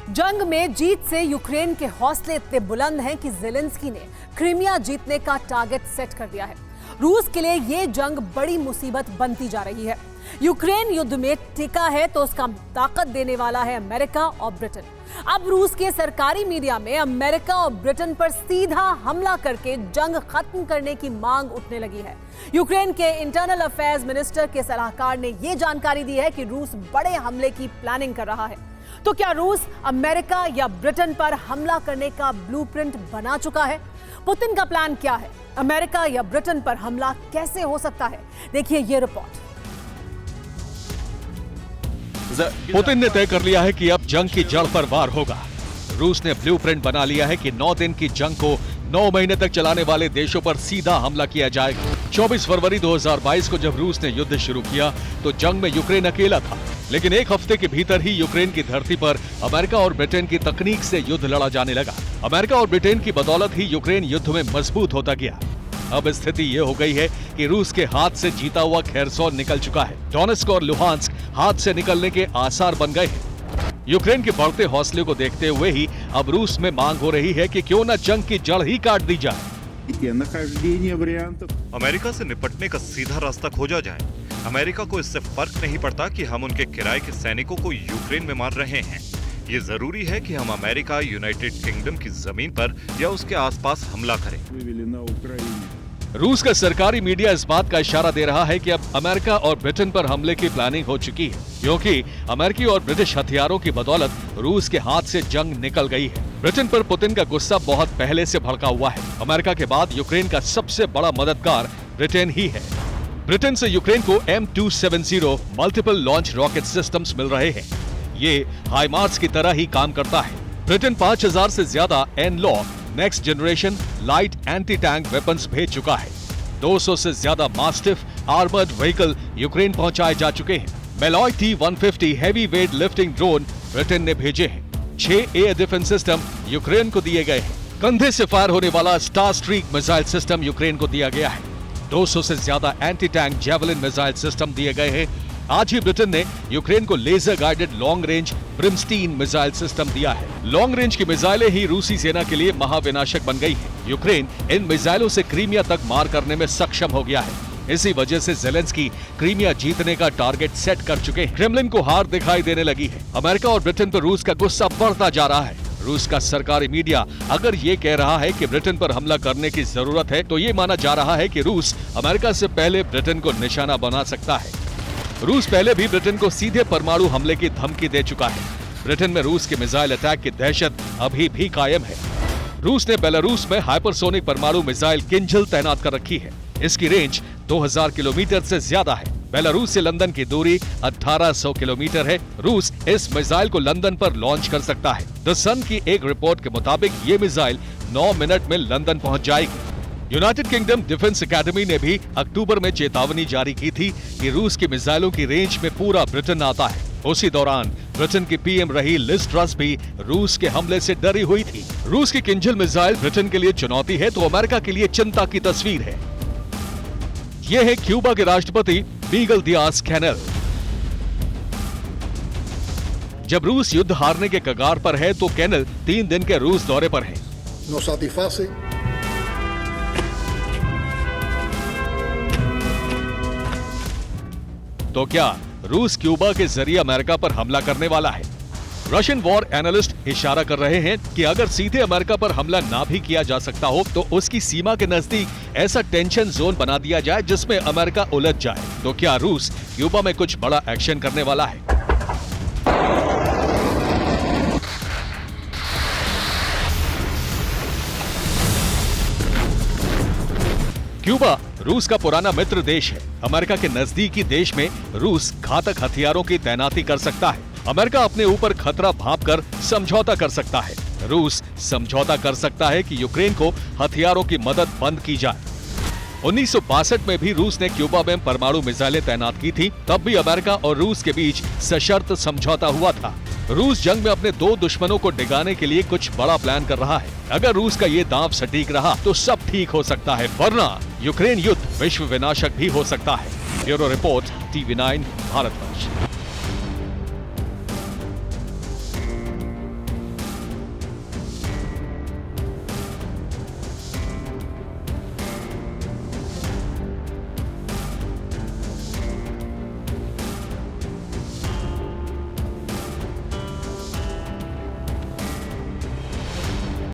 जंग में जीत से यूक्रेन के हौसले इतने बुलंद हैं कि ज़ेलेंस्की ने क्रीमिया जीतने का टारगेट सेट कर दिया है। रूस के लिए यह जंग बड़ी मुसीबत बनती जा रही है। यूक्रेन युद्ध में टिका है तो उसका ताकत देने वाला है अमेरिका और ब्रिटेन। अब रूस के सरकारी मीडिया में अमेरिका और ब्रिटेन पर सीधा हमला करके जंग खत्म करने की मांग उठने लगी है। यूक्रेन के इंटरनल अफेयर्स मिनिस्टर के सलाहकार ने यह जानकारी दी है कि रूस बड़े हमले की प्लानिंग कर रहा है। तो क्या रूस अमेरिका या ब्रिटेन पर हमला करने का ब्लूप्रिंट बना चुका है? पुतिन का प्लान क्या है? अमेरिका या ब्रिटेन पर हमला कैसे हो सकता है? देखिए ये रिपोर्ट। पुतिन ने तय कर लिया है कि अब जंग की जड़ पर वार होगा। रूस ने ब्लूप्रिंट बना लिया है कि 9 दिन की जंग को 9 महीने तक चलाने वाले देशों पर सीधा हमला किया जाएगा। 24 फरवरी 2022 को जब रूस ने युद्ध शुरू किया तो जंग में यूक्रेन अकेला था, लेकिन एक हफ्ते के भीतर ही यूक्रेन की धरती पर अमेरिका और ब्रिटेन की तकनीक से युद्ध लड़ा जाने लगा। अमेरिका और ब्रिटेन की बदौलत ही यूक्रेन युद्ध में मजबूत होता गया। अब स्थिति ये हो गई है कि रूस के हाथ से जीता हुआ खेरसौन निकल चुका है। डोनेस्क और लुहांस्क हाथ से निकलने के आसार बन गए हैं। यूक्रेन के बढ़ते हौसले को देखते हुए ही अब रूस में मांग हो रही है कि क्यों न जंग की जड़ ही काट दी जाए। अमेरिका से निपटने का सीधा रास्ता खोजा जाए। अमेरिका को इससे फर्क नहीं पड़ता कि हम उनके किराए के सैनिकों को यूक्रेन में मार रहे हैं। ये जरूरी है कि हम अमेरिका यूनाइटेड किंगडम की जमीन पर या उसके आसपास हमला करें। रूस का सरकारी मीडिया इस बात का इशारा दे रहा है कि अब अमेरिका और ब्रिटेन पर हमले की प्लानिंग हो चुकी है, क्योंकि अमेरिकी और ब्रिटिश हथियारों की बदौलत रूस के हाथ से जंग निकल गई है। ब्रिटेन पर पुतिन का गुस्सा बहुत पहले से भड़का हुआ है। अमेरिका के बाद यूक्रेन का सबसे बड़ा मददगार ब्रिटेन ही है। ब्रिटेन से यूक्रेन को M270 multiple launch rocket systems मिल रहे हैं। ये हाइमार्स की तरह ही काम करता है। ब्रिटेन 5000 से ज्यादा एनलॉक next generation light anti tank weapons भेज चुका है। 200 से ज्यादा मास्टिफ आर्मर्ड व्हीकल यूक्रेन पहुंचाए जा चुके हैं। मेलॉय T-150 heavy weight lifting drone Britain ने भेजे हैं। 6 एयर डिफेंस सिस्टम यूक्रेन को दिए गए हैं। कंधे से फायर होने वाला star streak missile system Ukraine को दिया गया है। 200 से ज्यादा anti tank javelin missile system दिए गए हैं। आज ही ब्रिटेन ने यूक्रेन को laser guided long range brimstone missile system दिया है। लॉन्ग रेंज की मिसाइलें ही रूसी सेना के लिए महाविनाशक बन गई है। यूक्रेन इन मिसाइलों से क्रीमिया तक मार करने में सक्षम हो गया है। इसी वजह से ज़ेलेंस्की क्रीमिया जीतने का टारगेट सेट कर चुके हैं। क्रेमलिन को हार दिखाई देने लगी है। अमेरिका और ब्रिटेन पर रूस का गुस्सा बढ़ता जा रहा है। रूस का सरकारी मीडिया अगर ये कह रहा है कि ब्रिटेन पर हमला करने की जरूरत है, तो ये माना जा रहा है कि रूस अमेरिका से पहले ब्रिटेन को निशाना बना सकता है। रूस पहले भी ब्रिटेन को सीधे परमाणु हमले की धमकी दे चुका है। ब्रिटेन में रूस के मिसाइल अटैक की दहशत अभी भी कायम है। रूस ने बेलारूस में हाइपरसोनिक परमाणु मिसाइल किंजल तैनात कर रखी है। इसकी रेंज 2000 किलोमीटर से ज्यादा है। बेलारूस से लंदन की दूरी 1800 किलोमीटर है। रूस इस मिसाइल को लंदन पर लॉन्च कर सकता है। द सन की एक रिपोर्ट के मुताबिक ये मिसाइल 9 मिनट में लंदन पहुंच जाएगी। यूनाइटेड किंगडम डिफेंस एकेडमी ने भी अक्टूबर में चेतावनी जारी की थी कि रूस की मिसाइलों की रेंज में पूरा ब्रिटेन आता है। उसी दौरान ब्रिटेन की पीएम रही लिज ट्रस भी रूस के हमले से डरी हुई थी। रूस की किंजल मिसाइल ब्रिटेन के लिए चुनौती है तो अमेरिका के लिए चिंता की तस्वीर है। ये है क्यूबा के राष्ट्रपति मिगेल दियाज-कैनेल। जब रूस युद्ध हारने के कगार पर है तो कैनेल 3 दिन के रूस दौरे पर है। तो क्या रूस क्यूबा के जरिए अमेरिका पर हमला करने वाला है? रशियन वॉर एनालिस्ट इशारा कर रहे हैं कि अगर सीधे अमेरिका पर हमला ना भी किया जा सकता हो तो उसकी सीमा के नजदीक ऐसा टेंशन जोन बना दिया जाए जिसमें अमेरिका उलझ जाए। तो क्या रूस क्यूबा में कुछ बड़ा एक्शन करने वाला है? क्यूबा रूस का पुराना मित्र देश है। अमेरिका के नजदीकी देश में रूस घातक हथियारों की तैनाती कर सकता है। अमेरिका अपने ऊपर खतरा भांपकर समझौता कर सकता है। रूस समझौता कर सकता है कि यूक्रेन को हथियारों की मदद बंद की जाए। 1962 में भी रूस ने क्यूबा में परमाणु मिसाइलें तैनात की थी। तब भी अमेरिका और रूस के बीच सशर्त समझौता हुआ था। रूस जंग में अपने 2 दुश्मनों को डिगाने के लिए कुछ बड़ा प्लान कर रहा है। अगर रूस का ये दांव सटीक रहा तो सब ठीक हो सकता है, वरना यूक्रेन युद्ध विश्व विनाशक भी हो सकता है। Bureau report, TV9 Bharatvarsh.